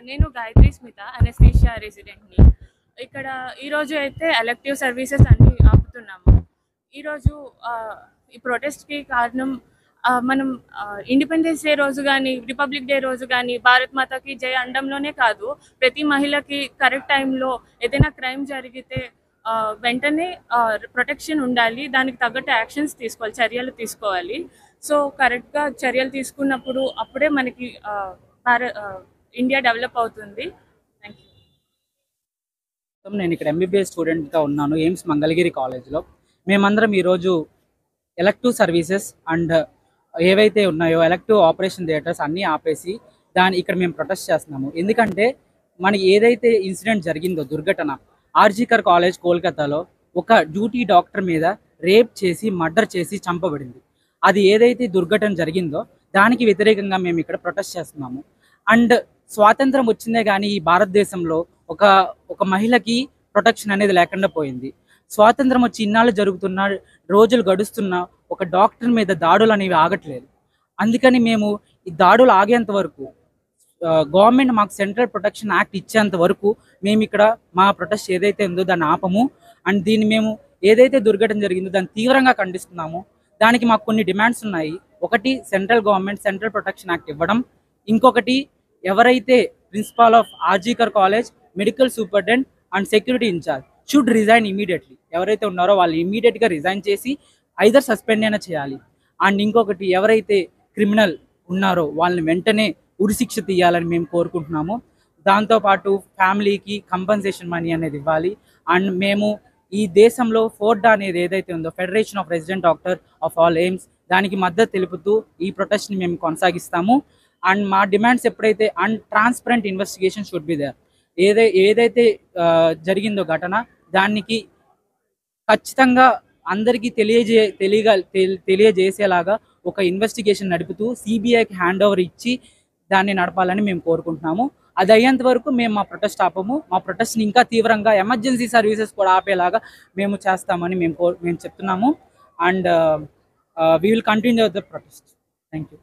నేను గాయత్రి స్మిత అనస్థీషియా రెసిడెంట్ని. ఇక్కడ ఈరోజు అయితే ఎలక్టివ్ సర్వీసెస్ అన్నీ ఆపుతున్నాము. ఈరోజు ఈ ప్రొటెస్ట్కి కారణం మనం ఇండిపెండెన్స్ డే రోజు కానీ రిపబ్లిక్ డే రోజు కానీ భారత్ మాతాకి జై అండంలోనే కాదు, ప్రతి మహిళకి కరెక్ట్ టైంలో ఏదైనా క్రైమ్ జరిగితే వెంటనే ప్రొటెక్షన్ ఉండాలి, దానికి తగ్గట్టు యాక్షన్స్ తీసుకోవాలి, చర్యలు తీసుకోవాలి. సో కరెక్ట్గా చర్యలు తీసుకున్నప్పుడు అప్పుడే మనకి ఇండియా డెవలప్ అవుతుంది. Thank you. నేను ఇక్కడ ఎంబీబీఎస్ స్టూడెంట్గా ఉన్నాను ఎయిమ్స్ మంగళగిరి కాలేజ్లో. మేమందరం ఈరోజు ఎలక్టివ్ సర్వీసెస్ అండ్ ఏవైతే ఉన్నాయో ఎలక్టివ్ ఆపరేషన్ థియేటర్స్ అన్నీ ఆపేసి ఇక్కడ మేము ప్రొటెస్ట్ చేస్తున్నాము. ఎందుకంటే మనకి ఏదైతే ఇన్సిడెంట్ జరిగిందో దుర్ఘటన, ఆర్జీకర్ కాలేజ్ కోల్కతాలో ఒక డ్యూటీ డాక్టర్ మీద రేప్ చేసి మర్డర్ చేసి చంపబడింది. అది ఏదైతే దుర్ఘటన జరిగిందో దానికి వ్యతిరేకంగా మేము ఇక్కడ ప్రొటెస్ట్ చేస్తున్నాము. అండ్ స్వాతంత్రం వచ్చిందే కానీ ఈ భారతదేశంలో ఒక మహిళకి ప్రొటెక్షన్ అనేది లేకుండా పోయింది. స్వాతంత్రం వచ్చి ఇన్నాళ్ళు జరుగుతున్న రోజులు గడుస్తున్న ఒక డాక్టర్ మీద దాడులు అనేవి ఆగట్లేదు. అందుకని మేము ఈ దాడులు ఆగేంత వరకు, గవర్నమెంట్ మాకు సెంట్రల్ ప్రొటెక్షన్ యాక్ట్ ఇచ్చేంత వరకు మేము ఇక్కడ మా ప్రొటెస్ట్ ఏదైతే ఉందో దాన్ని ఆపము. అండ్ దీన్ని మేము ఏదైతే దుర్ఘటన జరిగిందో దాన్ని తీవ్రంగా ఖండిస్తున్నాము. దానికి మాకు కొన్ని డిమాండ్స్ ఉన్నాయి. ఒకటి, central government central protection act ఇవ్వడం. ఇంకొకటి, ఎవరైతే principal of RG Kar college, medical superintendent and security in charge should resign immediately. ఎవరైతే ఉన్నారో వాళ్ళు ఇమీడియట్గా రిజైన్ చేసి ఐదర్ సస్పెండ్ అయినా చేయాలి. అండ్ ఇంకొకటి, ఎవరైతే క్రిమినల్ ఉన్నారో వాళ్ళని వెంటనే ఉరిశిక్ష తీయాలని మేము కోరుకుంటున్నాము. దాంతోపాటు ఫ్యామిలీకి కంపన్సేషన్ మనీ అనేది ఇవ్వాలి. అండ్ మేము ఈ దేశంలో ఫోర్డా అనేది ఏదైతే ఉందో federation of resident doctor of all AIIMS, దానికి మద్దతు తెలుపుతూ ఈ ప్రొటెస్ట్ని మేము కొనసాగిస్తాము. అండ్ మా డిమాండ్స్ ఎప్పుడైతే and transparent investigation should be there. ఏదైతే జరిగిందో ఘటన దానికి ఖచ్చితంగా అందరికీ తెలియజేసేలాగా ఒక ఇన్వెస్టిగేషన్ నడుపుతూ సిబిఐకి హ్యాండ్ ఓవర్ ఇచ్చి దాన్ని నడపాలని మేము కోరుకుంటున్నాము. అది అయ్యేంత వరకు మేము మా ప్రొటెస్ట్ ఆపము. మా ప్రొటెస్ట్ని ఇంకా తీవ్రంగా ఎమర్జెన్సీ సర్వీసెస్ కూడా ఆపేలాగా మేము చేస్తామని మేము చెప్తున్నాము. And we will continue the protest. Thank you.